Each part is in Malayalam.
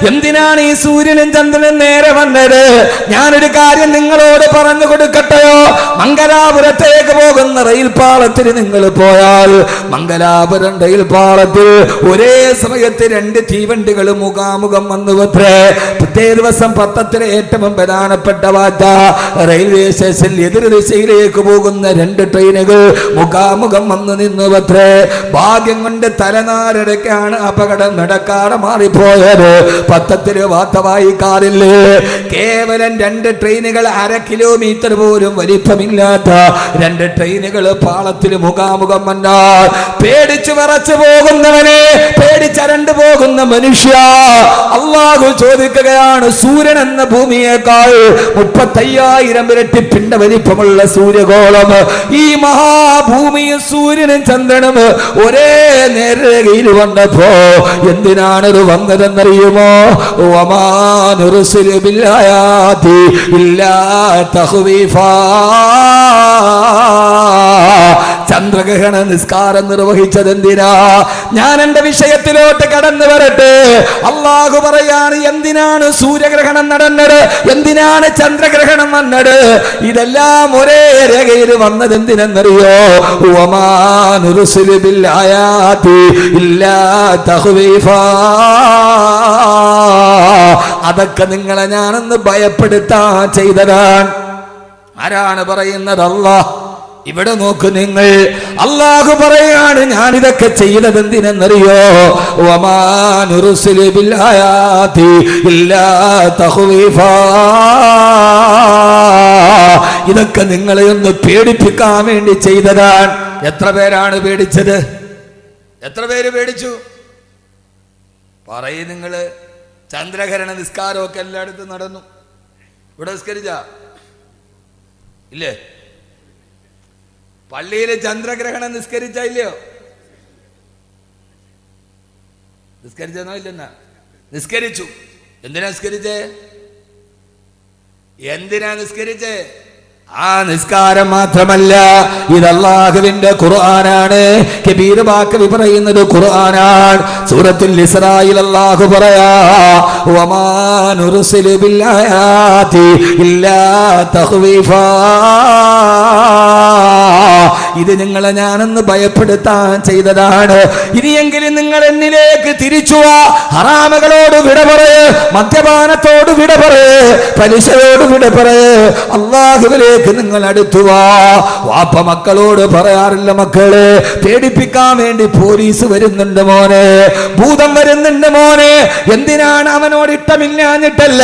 എന്തിനാണ് ഈ സൂര്യനും ചന്ദ്രനും നേരെ വന്നത്? ഞാനൊരു കാര്യം നിങ്ങളോട് പറഞ്ഞു കൊടുക്കട്ടെയോ? മംഗലാപുരത്തേക്ക് പോകുന്ന റെയിൽ പാളത്തിൽ നിങ്ങൾ പോയാൽ മംഗലാപുരം റെയിൽ പാളത്തിൽ ഒരേ സമയത്ത് 2 തീവണ്ടികൾ മുഖാമുഖം വന്നുവത്രേ. പിറ്റേ ദിവസം പത്രത്തിലെ ഏറ്റവും പ്രധാനപ്പെട്ട വാർത്ത, റെയിൽവേ സ്റ്റേഷനിൽ എതിർ ദിശയിലേക്ക് പോകുന്ന 2 ട്രെയിനുകൾ മുഖാമുഖം വന്നു നിന്നുവത്രേ. ഭാഗ്യം കൊണ്ട് തലനാരിടയ്ക്കാണ് അപകടം നടക്കാതെ മാറിപ്പോയത്. പത്രത്തില് വാർത്ത വായിക്കാറില്ലേ? കേവലം 2 ട്രെയിനുകൾ 1/2 കിലോമീറ്റർ പോലും വലിപ്പമില്ലാത്ത 2 ട്രെയിനുകൾ പാളത്തിൽ മുഖാമുഖം വന്നാൽ പേടിച്ചു വിറച്ചു പോകുന്നവനെ, പേടിച്ചരണ്ടു പോകുന്ന മനുഷ്യ, അള്ളാഹു ചോദിക്കുകയാണ്, സൂര്യൻ എന്ന ഭൂമിയേക്കാൾ 35,000 ഇരട്ടി പിണ്ട വലിപ്പമുള്ള സൂര്യഗോളം, ഈ മഹാഭൂമിയും സൂര്യനും ചന്ദ്രനും ഒരേ നേരയിൽ വന്നപ്പോ എന്തിനാണത് വന്നതെന്നറിയുമോ? ചന്ദ്രഗ്രഹണ നിസ്കാരം നിർവഹിച്ചത് എന്തിനാ? ഞാൻ എന്റെ വിഷയത്തിലോട്ട് കടന്നു വരട്ടെ. അള്ളാഹു പറയാണ്, എന്തിനാണ് സൂര്യഗ്രഹണം നടന്നത്, എന്തിനാണ് ചന്ദ്രഗ്രഹണം വന്നത്? ഇതെല്ലാം ഒരേ രേഖയിൽ വന്നത് എന്തിനെന്നറിയോ? അതൊക്കെ നിങ്ങളെ ഞാനൊന്ന് ഭയപ്പെടുത്താൻ ചെയ്തതാണ്. ആരാണ് പറയുന്നത്? അല്ലാഹ്. ഇവിടെ നോക്ക് നിങ്ങൾ, അല്ലാഹു പറയാണ്, ഞാനിതൊക്കെ ചെയ്തത് എന്തിനെന്നറിയോ? ഇതൊക്കെ നിങ്ങളെ ഒന്ന് പേടിപ്പിക്കാൻ വേണ്ടി ചെയ്തതാണ്. എത്ര പേരാണ് പേടിച്ചത്? എത്ര പേര് പേടിച്ചു? പറയും നിങ്ങള്. ചന്ദ്രഗ്രഹണ നിസ്കാരമൊക്കെ എല്ലായിടത്തും നടന്നു. ഇവിടെ നിസ്കരിച്ച ഇല്ലേ? പള്ളിയിൽ ചന്ദ്രഗ്രഹണം നിസ്കരിച്ച ഇല്ലയോ? നിസ്കരിച്ചെന്നോ? ഇല്ലെന്നാ? നിസ്കരിച്ചു. എന്തിനാ നിസ്കരിച്ചേ? എന്തിനാ നിസ്കരിച്ചേ? ആ നിസ്കാരം മാത്രമല്ല, ഇത് അല്ലാഹുവിന്റെ ഖുർആനാണ്. കബീർ ബാക്കവി പറയുന്നത് ഖുർആനാണ്. സൂറത്തുൽ ഇസ്രായിൽ അല്ലാഹു പറയാ, വമാ നുർസിലു ബിൽ ആയാതി ഇല്ലാ തഖ്വീഫാ. ഇത് നിങ്ങളെ ഞാനൊന്ന് ഭയപ്പെടുത്താൻ ചെയ്തതാണ്. ഇനിയെങ്കിലും നിങ്ങൾ എന്നിലേക്ക് തിരിച്ചു വാ. ഹറാമുകളോട് വിട പറയ്, മദ്യപാനത്തോട് വിട പറയ്, പലിശയോട് വിട പറയ്, അല്ലാഹുവിലേക്ക് നിങ്ങൾ അടുത്തുവാ. വാപ്പ മക്കളോട് പറയാറില്ല, മക്കളെ പേടിപ്പിക്കാൻ വേണ്ടി പോലീസ് വരുന്നുണ്ട് മോനെ, ഭൂതം വരുന്നുണ്ട് മോനെ. എന്തിനാണ്? അവനോട് ഇഷ്ടമില്ലാഞ്ഞിട്ടല്ല,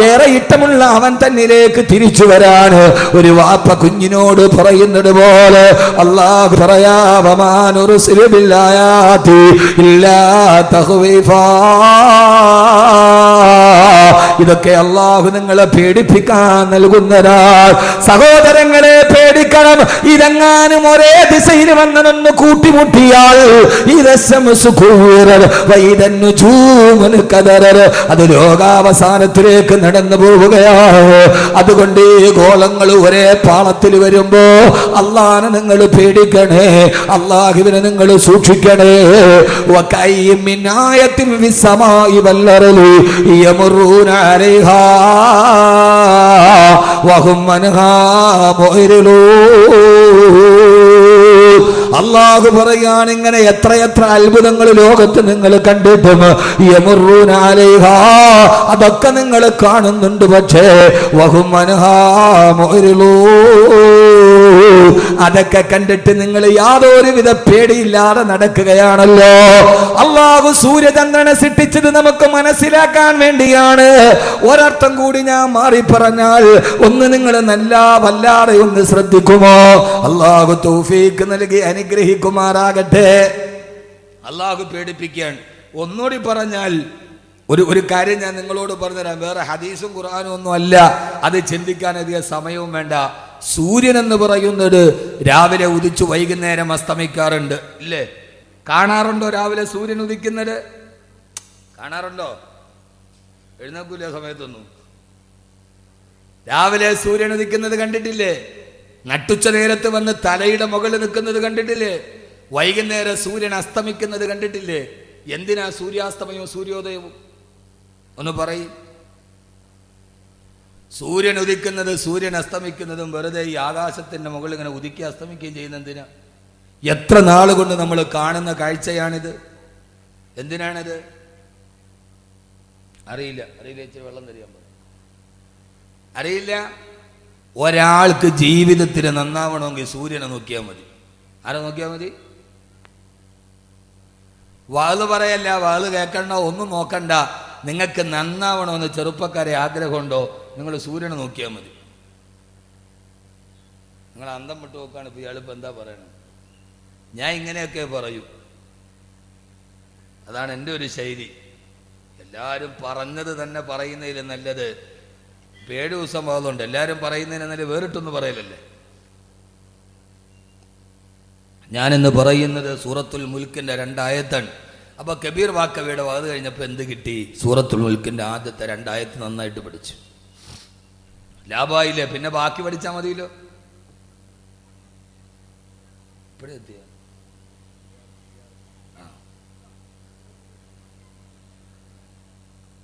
ഏറെ ഇഷ്ടമുള്ള അവൻ തന്നിലേക്ക് തിരിച്ചു വരാന് ഒരു വാപ്പ കുഞ്ഞിനോട് പറയുന്നത് പോലെ അല്ലാഹു പറയാ, വമാ നുർസിലു ബിൽ ആയാതി ഇല്ലാ തഖ്വീഫാ. ഇതൊക്കെ അല്ലാഹു നിങ്ങളെ പേടിപ്പിക്കാൻ നൽകുന്നതാണ്. സഹോദരങ്ങളെ, പേടിക്കണം. ഇതെങ്ങാനും ഒരേ ദിശയിൽ വന്നൊന്ന് കൂട്ടിമുട്ടിയാൽ അത് ലോകാവസാനത്തിലേക്ക് നടന്നു പോവുകയാണ്. അതുകൊണ്ട് ഈ ഗോളങ്ങൾ ഒരേ പാളത്തിൽ വരുമ്പോ അല്ലാഹനെ നിങ്ങൾ പേടിക്കണേ, അല്ലാഹുവിനെ നിങ്ങൾ സൂക്ഷിക്കണേ. വകയ്യിൻ മിൻ ആയത്തിൻ ഫിസ്സമാഇ വൽ അർളി യമറൂന അലൈഹാ വഹും അൻഹാ മുഅ്രിദൂൻ. അല്ലാഹു പറയാണ്, ഇങ്ങനെ എത്രയെത്ര അത്ഭുതങ്ങൾ ലോകത്ത് നിങ്ങൾ കണ്ടിട്ടും യമറൂന അലൈഹാ, അതൊക്കെ നിങ്ങൾ കാണുന്നുണ്ട്, പക്ഷേ വഹും അൻഹാ മുഅ്രിദൂൻ, അതൊക്കെ കണ്ടിട്ട് നിങ്ങൾ യാതൊരുവിധ പേടിയില്ലാതെ നടക്കുകയാണല്ലോ. അല്ലാഹു സൂര്യചന്ദ്രനെ സൃഷ്ടിച്ചത് നമുക്ക് മനസ്സിലാക്കാൻ വേണ്ടിയാണ്. ഒരർത്ഥം കൂടി ഞാൻ മാറി പറഞ്ഞാൽ, ഒന്ന് നിങ്ങൾ നല്ല വല്ലാതെ ഒന്ന് ശ്രദ്ധിക്കുമോ? അല്ലാഹു തൗഫീഖ് നൽകി അനുഗ്രഹിക്കുമാറാകട്ടെ. അല്ലാഹു പേടിപ്പിക്കാൻ. ഒന്നുകൂടി പറഞ്ഞാൽ, ഒരു കാര്യം ഞാൻ നിങ്ങളോട് പറഞ്ഞുതരാം. വേറെ ഹദീസും ഖുർആനും ഒന്നും അല്ല, അത് ചിന്തിക്കാൻ അധികം സമയവും വേണ്ട. സൂര്യൻ എന്ന് പറയുന്നത് രാവിലെ ഉദിച്ചു വൈകുന്നേരം അസ്തമിക്കാറുണ്ട്, ഇല്ലേ? കാണാറുണ്ടോ രാവിലെ സൂര്യൻ ഉദിക്കുന്നത്? കാണാറുണ്ടോ? എഴുന്നേൽക്കൂല സമയത്തൊന്നും. രാവിലെ സൂര്യൻ ഉദിക്കുന്നത് കണ്ടിട്ടില്ലേ? നട്ടുച്ച നേരത്ത് വന്ന് തലയുടെ മുകളിൽ നിൽക്കുന്നത് കണ്ടിട്ടില്ലേ? വൈകുന്നേരം സൂര്യൻ അസ്തമിക്കുന്നത് കണ്ടിട്ടില്ലേ? എന്തിനാ സൂര്യാസ്തമയവും സൂര്യോദയവും? ഒന്ന് പറയും. സൂര്യൻ ഉദിക്കുന്നത് സൂര്യൻ അസ്തമിക്കുന്നതും വെറുതെ ഈ ആകാശത്തിൻ്റെ മുകളിൽ ഇങ്ങനെ ഉദിക്കുക അസ്തമിക്കുകയും ചെയ്യുന്ന എന്തിനാ? എത്ര നാൾ കൊണ്ട് നമ്മൾ കാണുന്ന കാഴ്ചയാണിത്. എന്തിനാണിത്? അറിയില്ല. ഇച്ചിരി വെള്ളം തരികയാൻ പറയും. അറിയില്ല. ഒരാൾക്ക് ജീവിതത്തിന് നന്നാവണമെങ്കിൽ സൂര്യനെ നോക്കിയാൽ മതി. ആരെ നോക്കിയാൽ മതി? വാള് പറയല്ല, വാള് കേൾക്കണ്ട, ഒന്നും നോക്കണ്ട. നിങ്ങൾക്ക് നന്നാവണമെന്ന് ചെറുപ്പക്കാരെ ആഗ്രഹമുണ്ടോ? നിങ്ങൾ സൂര്യനെ നോക്കിയാൽ മതി. നിങ്ങൾ അന്തം വിട്ട് നോക്കുകയാണ്. ഇപ്പോൾ ഇയാളിപ്പോൾ എന്താ പറയണത്? ഞാൻ ഇങ്ങനെയൊക്കെ പറയൂ. അതാണ് എൻ്റെ ഒരു ശൈലി. എല്ലാവരും പറഞ്ഞത് തന്നെ പറയുന്നതിൽ നല്ലത് 7 ദിവസം ആകുന്നുണ്ട്. എല്ലാവരും പറയുന്നതിന് നല്ല വേറിട്ടൊന്നും പറയലല്ലേ. ഞാനിന്ന് പറയുന്നത് സൂറത്തുൽ മുൽക്കിൻ്റെ 2 ആയത്താണ്. അപ്പോൾ കബീർ വാക്കവിയുടെ വാത് കഴിഞ്ഞപ്പോൾ എന്ത് കിട്ടി? സൂറത്തുൽ മുൽക്കിൻ്റെ ആദ്യത്തെ 2 ആയത്ത് നന്നായിട്ട് പഠിച്ചു. ലാഭായില്ലേ? പിന്നെ ബാക്കി പഠിച്ചാൽ മതിയല്ലോ. ഇപ്പോഴെത്തിയ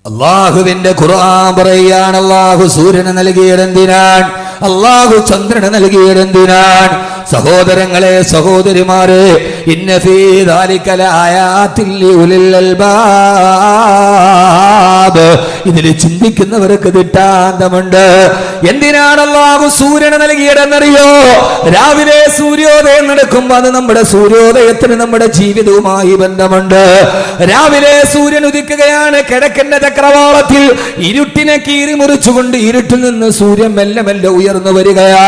അള്ളാഹുവിന്റെ ഖുർആൻ പറയുകയാണ്, അള്ളാഹു സൂര്യന് നൽകിയതെന്തിനാണ്? അള്ളാഹു ചന്ദ്രന് നൽകിയതെന്തിനാണ്? സഹോദരങ്ങളെ, സഹോദരിമാരെ, ഇന്ന ഫീ ദാലിക ലആയാതിൻ ലിഉലിൽ അൽബാബ്, ഇതിൽ ചിന്തിക്കുന്നവർക്ക് ദിട്ടാന്തമുണ്ട്. എന്തിനാണ് അള്ളാഹു സൂര്യന് നൽകിയതെന്നറിയോ? രാവിലെ സൂര്യോദയം നടക്കുമ്പോൾ അത് നമ്മുടെ സൂര്യോദയത്തിന് നമ്മുടെ ജീവിതവുമായി ബന്ധമുണ്ട്. രാവിലെ സൂര്യൻ ഉദിക്കുകയാണ്. കിഴക്കിന്റെ ചക്രവാളത്തിൽ ഇരുട്ടിനെ കീറി മുറിച്ചുകൊണ്ട് ഇരുട്ടിൽ നിന്ന് സൂര്യൻ മെല്ലെ മെല്ലെ ഉയർന്നു വരികയാ.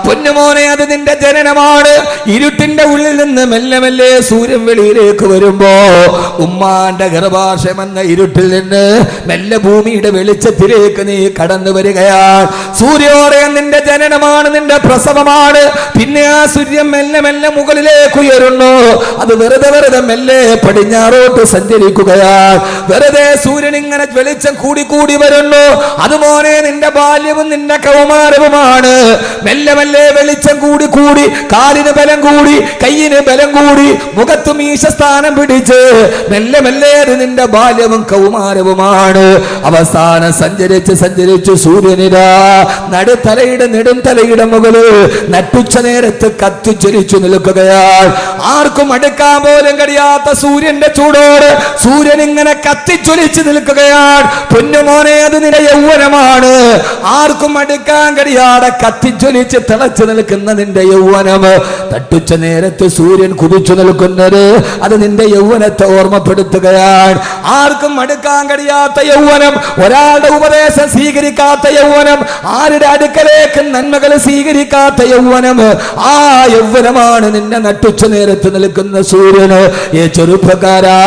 പൊന്നുമോനെ, അത് നിന്റെ ജനനമാണ്. ഇരുട്ടിന്റെ ഉള്ളിൽ നിന്ന് മെല്ലെ മെല്ലെ സൂര്യൻ വെളിയിലേക്ക് വരുമ്പോ ഉമ്മാന്റെ ഗർഭാശയം എന്ന ഇരുട്ടിൽ നിന്ന് മെല്ലെ ഭൂമിയുടെ വെളിച്ചത്തിലേക്ക് നീ കടന്നു വരികയാണ്. സൂര്യോദയം നിന്റെ ജനനമാണ്, നിന്റെ പ്രസവമാണ്. പിന്നെ ആ സൂര്യൻ മെല്ലെ മെല്ലെ മുകളിലേക്ക് ഉയരുന്നു. അത് വെറുതെ മെല്ലെ പടിഞ്ഞാറോട്ട് സഞ്ചരിക്കുകയാണ്. വെറുതെ സൂര്യൻ ഇങ്ങനെ വെളിച്ചം കൂടി കൂടി വരുന്നു. അതുപോലെ നിന്റെ ബാല്യവും നിന്റെ കൗമാരവുമാണ്. മെല്ലെ മെല്ലെ വെളിച്ചം കൂടി കൂടി, കാലിന് ബലം കൂടി, കയ്യിന് ബലം കൂടി, മുഖത്തും ഈശസ്ഥാനം പിടിച്ച് മെല്ലെ മെല്ലെ നിന്റെ ബാല്യവും കൗമാരവുമാണ്. അവസാനം സഞ്ചരിച്ച് സൂര്യനിതാ നടുത്തലയുടെ നെടും തലയുടെ മുകളിൽ നട്ടുച്ച നേരത്ത് കത്തിച്ചൊലിച്ചു നിൽക്കുകയാണ്. ആർക്കും അടുക്കാൻ പോലും കഴിയാത്ത സൂര്യന്റെ ചൂടോട് സൂര്യൻ ഇങ്ങനെ കത്തിച്ചൊലിച്ചു നിൽക്കുകയാണ്. പൊന്നുമോനെ, അത് നിന്റെ യൗവനമാണ്. ആർക്കും അടുക്കാൻ കഴിയാതെ കത്തിച്ചൊലിച്ച് തിളച്ചു നിൽക്കുന്ന നിന്റെ യൗവനം. തട്ടുച്ച നേരത്ത് സൂര്യൻ കുതിച്ചു നിൽക്കുന്നത് അത് നിന്റെ യൗവനത്തെ ഓർമ്മപ്പെടുത്തുകയാണ്. ആർക്കും അടുക്കാൻ കഴിയാത്ത യൗവനം, ഒരാളുടെ ഉപദേശം സ്വീകരിക്കാത്ത യൗവനം, ആരുടെ അടുക്കലേക്ക് നന്മകൾ സ്വീകരിക്കാത്ത യൗവനം, ആ യൗവനമാണ് നിന്നെ നട്ടുച്ച നേരത്ത് നിൽക്കുന്ന സൂര്യന്. ഈ ചെറുപ്പക്കാരാ,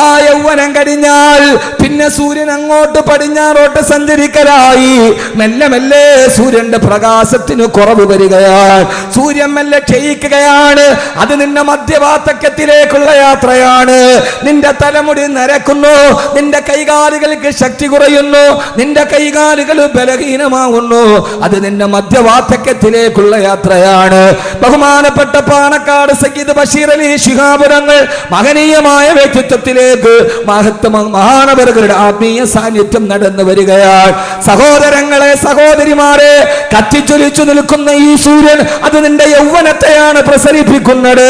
ആ യൗവനം കഴിഞ്ഞാൽ പിന്നെ സൂര്യൻ അങ്ങോട്ട് പടിഞ്ഞാറോട്ട് സഞ്ചരിക്കലായി. മെല്ലെ മെല്ലെ സൂര്യന്റെ പ്രകാശത്തിന് കുറവ് വരികയാണ്. സൂര്യൻ മെല്ലെ ക്ഷയിക്കുകയാണ്. അത് നിന്റെ മധ്യവാർദ്ധക്യത്തിലേക്കുള്ള യാത്രയാണ്. നിന്റെ തലമുടി നരക്കുന്നു, നിന്റെ കൈകാലുകൾക്ക് ശക്തി കുറയുന്നു, നിന്റെ കൈകാലുകൾ ബലഹീനമാകുന്നു. അത് നിന്റെ മധ്യവാർദ്ധക്യത്തിലേക്കുള്ള യാത്രയാണ്. ബഹുമാനപ്പെട്ട പാണക്കാട് സയ്യിദ് ബഷീർ അലി ശിഹാബ് തങ്ങൾ മഹനീയമായ വ്യക്തിത്വത്തിലേക്ക് മഹാനവറുകളുടെ ആത്മീയ സാന്നിധ്യം നടന്നു വരികയാണ്. സഹോദരങ്ങളെ, സഹോദരിമാരെ, കത്തിച്ചൊലിച്ചു നിൽക്കുന്ന ഈ സൂര്യൻ അത് നിന്റെ യൗവനത്തെയാണ് പ്രസരിപ്പിക്കുന്നത്.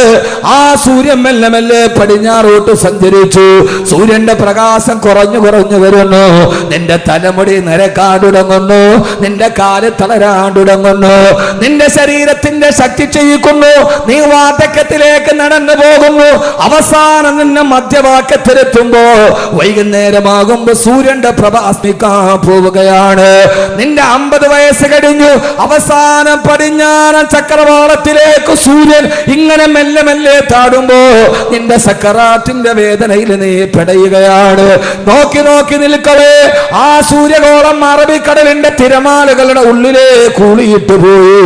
ആ സൂര്യൻ മെല്ലെ മെല്ലെ പടിഞ്ഞാറോട്ട് സഞ്ചരിച്ചു. സൂര്യന്റെ പ്രകാശം കുറഞ്ഞു വരുന്നു. നിന്റെ തലമുടി നരക്കാൻ തുടങ്ങുന്നു, നിന്റെ കാല് തളരാൻ തുടങ്ങുന്നു, നിന്റെ ശരീരത്തിന്റെ ശക്തി ക്ഷയിക്കുന്നു. നീ വാർദ്ധക്യത്തിലേക്ക് നടന്നു പോകുന്നു. അവസാനം നിന്നെ മധ്യവാക്യത്തിലെത്തുമ്പോ വൈകുന്നേരമാകുമ്പോ സൂര്യന്റെ പ്രഭ അസ്മിക്കാൻ പോവുകയാണ്. നിന്റെ 50 വയസ്സ് കഴിഞ്ഞു. അവസാനം പടിഞ്ഞാറൻ ചക്രവാളത്തിലേക്ക് സൂര്യൻ ഇങ്ങനെ മെല്ലെ മെല്ലെ താടുമ്പോ നിന്റെ സക്കറാത്തിന്റെ വേദനയിൽ നീ പെടയുകയാണ്. നോക്കി നോക്കി നിൽക്കവേ ആ സൂര്യഗോളം അറബിക്കടലിന്റെ തിരമാലകളുടെ ഉള്ളിലെ കൂളിയിട്ട് പോയി.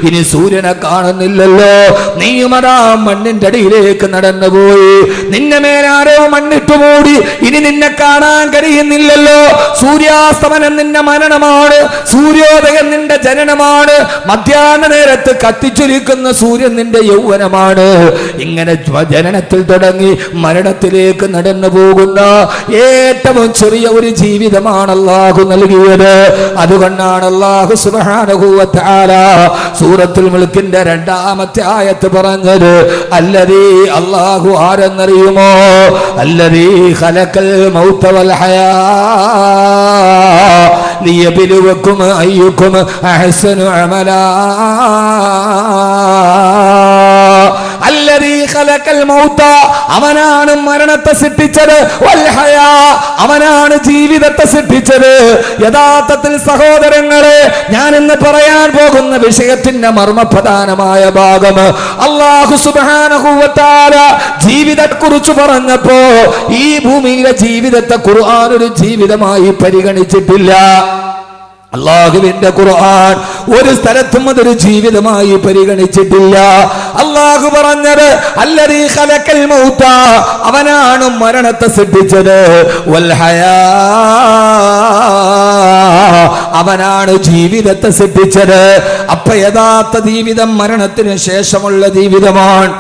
ഇനി സൂര്യനെ കാണുന്നില്ലല്ലോ. നീയുമതാ മണ്ണിന്റെ അടിയിലേക്ക് നടന്നുപോയി. നിന്നെ മേലാരോ മണ്ണിട്ട് മൂടി. ഇനി നിന്നെ കാണാൻ കഴിയുന്നില്ലല്ലോ. സൂര്യാസ്തമനം നിന്റെ മരണമാണ്, സൂര്യോദയം നിന്റെ ജനനമാണ്, മധ്യാഹ്ന നേരത്ത് കത്തിച്ചൊലിക്കുന്ന സൂര്യൻ നിന്റെ യൗവനമാണ്. ഇങ്ങനെ ജനനത്തിൽ തുടങ്ങി മരണത്തിലേക്ക് നടന്നു പോകുന്ന ഏറ്റവും ചെറിയ ഒരു ജീവിതമാണ് അല്ലാഹു നൽകിയത്. അതുകൊണ്ടാണ് അല്ലാഹു സുബ്ഹാനഹു വ തആല സൂറത്തുൽ മുൽക്കിന്റെ 2-ാമത്തെ ആയത്ത് പറഞ്ഞത്, അല്ലദീ, അല്ലാഹു ആരെന്നറിയുമോ? അല്ലദീ ഖലഖൽ മൗത വൽ ഹയാ ലിയബ്ലുവക്കും അയ്യുക്കും അഹ്സനു അമലാ. അല്ലദീ ഖലഖൽ മൗത, അവനാണ് മരണത്തെ സൃഷ്ടിച്ചത്, വൽ ഹയാ, അവനാണ് ജീവിതത്തെ സൃഷ്ടിച്ചത്. യഥാർത്ഥത്തിൽ സഹോദരങ്ങളെ, ഞാൻ ഇന്ന് പറയാൻ പോകുന്ന വിഷയത്തിന്റെ മർമ്മപ്രധാനമായ ഭാഗം, അല്ലാഹു സുബ്ഹാനഹു വ തആല ജീവിതത്തെക്കുറിച്ച് പറഞ്ഞപ്പോ ഈ ഭൂമിയിലെ ജീവിതത്തെ ഖുർആൻ ഒരു ജീവിതമായി പരിഗണിച്ചിട്ടില്ല. അല്ലാഹുവിന്റെ ഖുർആൻ ഒരു സ്ഥലത്തും അതൊരു ജീവിതമായി പരിഗണിച്ചിട്ടില്ല. അല്ലാഹു പറഞ്ഞത് അല്ലദീ ഖലഖൽ മൗത, അവനാണ് മരണത്തെ സൃഷ്ടിച്ചത്, വൽ ഹയാ, അവനാണ് ജീവിതത്തെ സൃഷ്ടിച്ചത്. അപ്പൊ യഥാർത്ഥ ജീവിതം മരണത്തിന് ശേഷമുള്ള ജീവിതമാണ്.